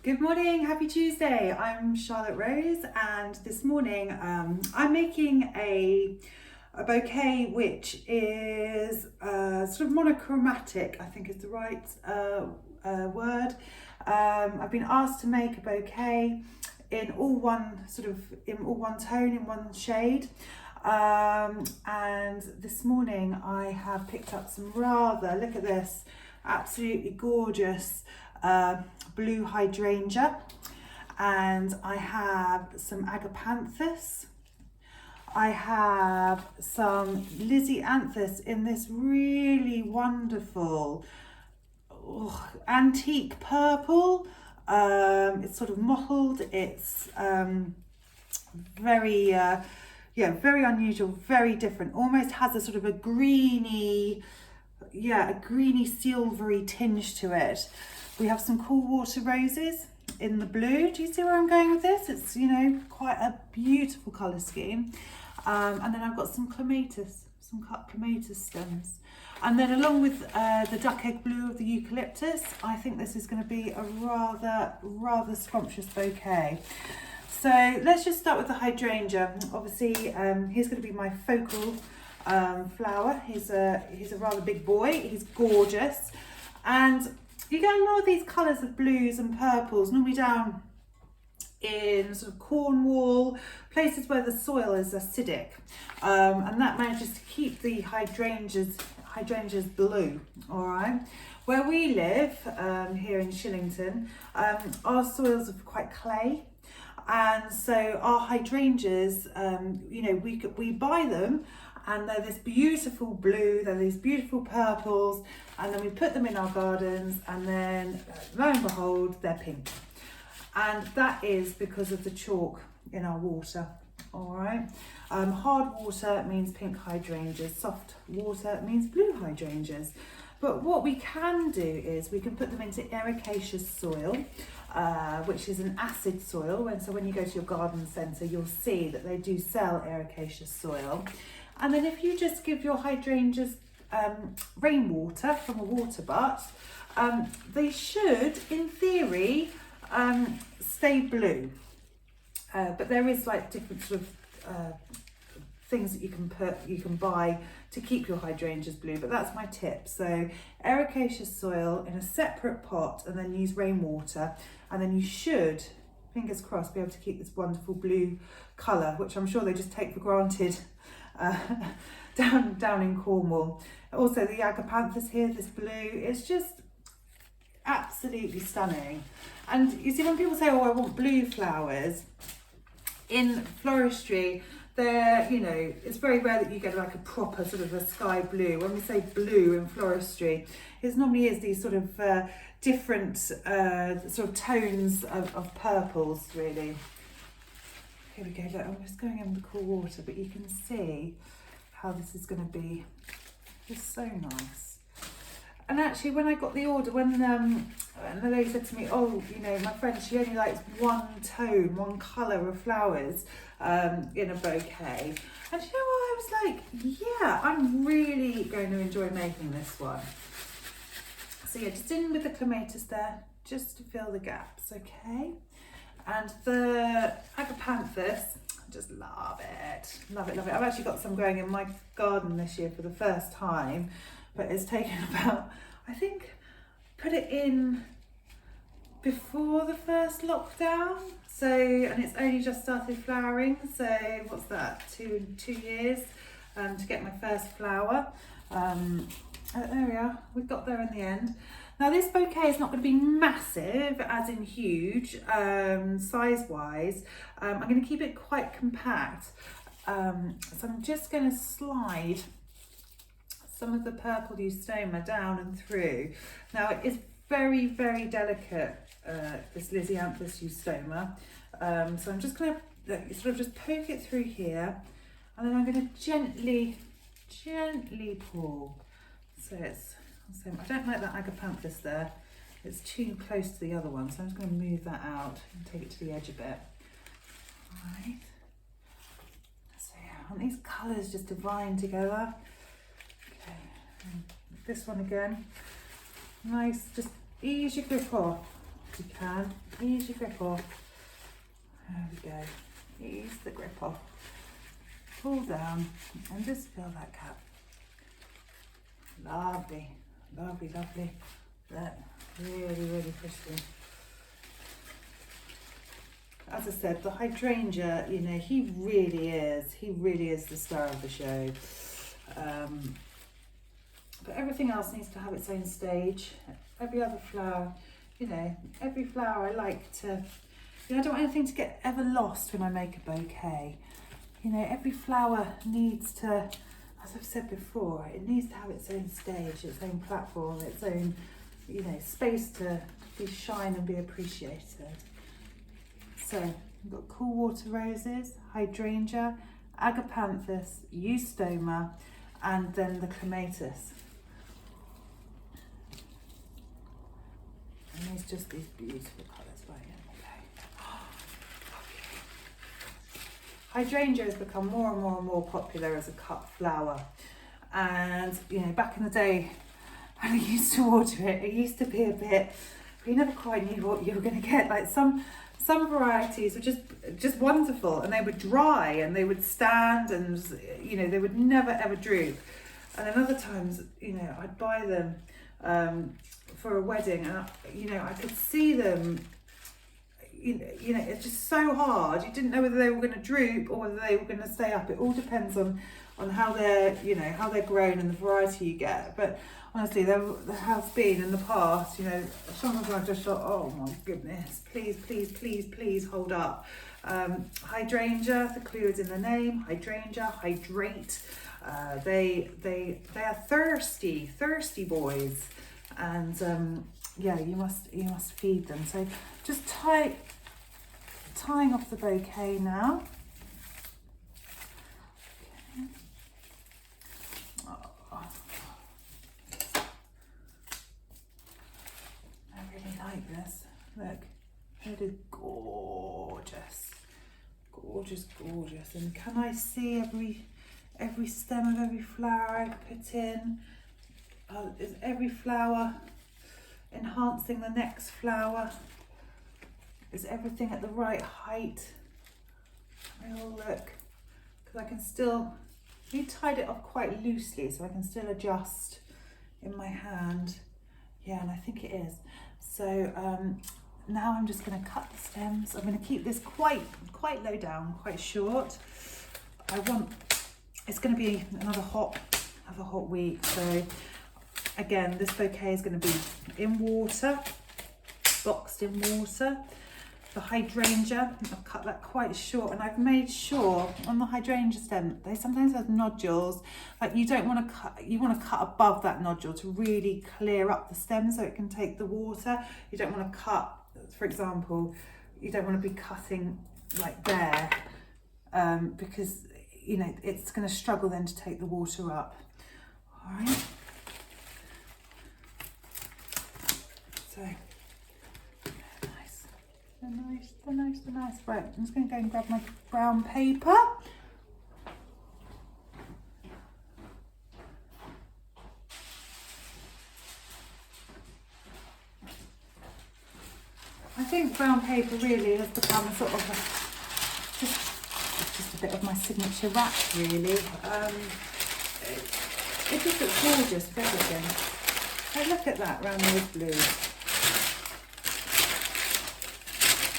Good morning, happy Tuesday. I'm Charlotte Rose, and this morning I'm making a bouquet which is sort of monochromatic, I think is the right word. I've been asked to make a bouquet in all one tone, in one shade. And this morning I have picked up some look at this, absolutely gorgeous blue hydrangea, and I have some agapanthus. I have some lisianthus in this really wonderful antique purple. It's sort of mottled. It's very unusual, very different. Almost has a sort of a greeny silvery tinge to it. We have some cool water roses in the blue. Do you see where I'm going with this? It's, quite a beautiful colour scheme. And then I've got some cut clematis stems. And then along with the duck egg blue of the eucalyptus, I think this is going to be a rather scrumptious bouquet. So let's just start with the hydrangea. Obviously, here's going to be my focal flower. He's a rather big boy. He's gorgeous, and you get a lot of these colours of blues and purples normally down in sort of Cornwall, places where the soil is acidic, and that manages to keep the hydrangeas blue. All right. Where we live here in Shillington, our soils are quite clay. And so our hydrangeas, we buy them, and they're this beautiful blue, they're these beautiful purples, and then we put them in our gardens, and then lo and behold, they're pink. And that is because of the chalk in our water, all right? Hard water means pink hydrangeas, soft water means blue hydrangeas. But what we can do is we can put them into ericaceous soil, which is an acid soil. So when you go to your garden centre, you'll see that they do sell ericaceous soil. And then if you just give your hydrangeas rainwater from a water butt, they should, in theory, stay blue. But there is like different sort of things that you can buy to keep your hydrangeas blue, but that's my tip. So ericaceous soil in a separate pot, and then use rainwater, and then you should, fingers crossed, be able to keep this wonderful blue colour, which I'm sure they just take for granted down in Cornwall. Also the agapanthus here, this blue, it's just absolutely stunning. And you see, when people say, oh, I want blue flowers, in floristry, it's very rare that you get like a proper sort of a sky blue. When we say blue in floristry, it normally is these sort of different sort of tones of purples, really. Here we go, look, I'm just going in with the cool water, but you can see how this is going to be just so nice. And actually, when I got the order, when the lady said to me, oh, my friend, she only likes one tone, one colour of flowers in a bouquet. And you know what? I was like, yeah, I'm really going to enjoy making this one. So yeah, just in with the clematis there, just to fill the gaps, okay? And the agapanthus, I just love it. Love it, love it. I've actually got some growing in my garden this year for the first time. But it's taken about, I think, put it in before the first lockdown. So, and it's only just started flowering. So what's that, two years to get my first flower. There we are, we got there in the end. Now this bouquet is not going to be massive, as in huge, size-wise. I'm going to keep it quite compact. So I'm just going to slide some of the purple eustoma down and through. Now it is very, very delicate, this lisianthus eustoma. So I'm just going to sort of just poke it through here, and then I'm going to gently pull. So I don't like that agapanthus there. It's too close to the other one, so I'm just going to move that out and take it to the edge a bit. All right. So yeah, I want these colours just to bind together. This one again, nice, just ease your grip off. if you can. Ease your grip off. There we go. Ease the grip off. Pull down and just feel that cap. Lovely, lovely, lovely. That really, really pristine. As I said, the hydrangea, you know, he really is the star of the show. But everything else needs to have its own stage. Every other flower, you know, every flower I like to, you know, I don't want anything to get ever lost when I make a bouquet. You know, every flower needs to, as I've said before, it needs to have its own stage, its own platform, its own, you know, space to be shine and be appreciated. So we've got cool water roses, hydrangea, agapanthus, eustoma, and then the clematis. And there's just these beautiful colours right in. Okay. Hydrangea has become more and more and more popular as a cut flower. And, you know, back in the day, when I used to water it, it used to be a bit, you never quite knew what you were going to get. Like some varieties were just wonderful, and they would dry and they would stand, and, you know, they would never ever droop. And then other times, you know, I'd buy them for a wedding, and you know, I could see them. You know, it's just so hard. You didn't know whether they were going to droop or whether they were going to stay up. It all depends on how they're, you know, how they're grown and the variety you get. But honestly, there has been in the past, you know, some of them I've just thought, oh my goodness, please, please, please, please hold up. Hydrangea, the clue is in the name. Hydrangea, hydrate. They are thirsty boys, and yeah, you must feed them. So just tying off the bouquet now. Okay. Oh. I really like this. Look, it is gorgeous, gorgeous, gorgeous. And can I see every stem of every flower I put in? Is every flower enhancing the next flower? Is everything at the right height? I all look, because I can still, you tied it off quite loosely, so I can still adjust in my hand. Yeah, and I think it is. So now I'm just going to cut the stems. I'm going to keep this quite low down, quite short. It's going to be another hot week. So again, this bouquet is going to be in water, boxed in water. The hydrangea, I've cut that quite short, and I've made sure on the hydrangea stem, they sometimes have nodules. Like you don't want to cut, you want to cut above that nodule to really clear up the stem so it can take the water. You don't want to cut, for example, you don't want to be cutting like there, because, you know, it's going to struggle then to take the water up. All right. So, they're nice. Right, I'm just going to go and grab my brown paper. I think brown paper really has become a sort of just a bit of my signature wrap, really. It just looks gorgeous with everything. Hey, look at that round those blues.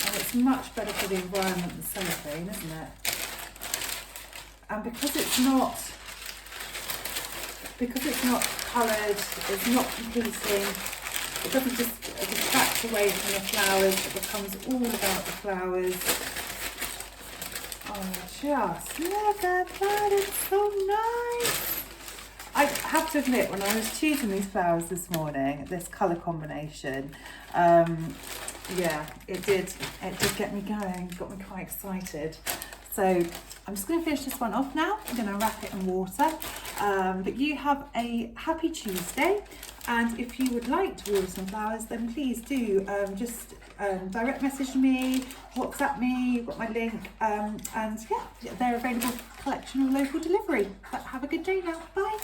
And it's much better for the environment than cellophane, isn't it? And because it's not coloured, it's not competing, it doesn't just detract away from the flowers, it becomes all about the flowers. Oh, just look at that, it's so nice. I have to admit, when I was choosing these flowers this morning, this colour combination, yeah, it did get me going, got me quite excited. So I'm just going to finish this one off now. I'm going to wrap it in water. But you have a happy Tuesday, and if you would like to order some flowers, then please do just direct message me, WhatsApp me, you've got my link, and yeah, they're available for collection or local delivery. But have a good day now, bye.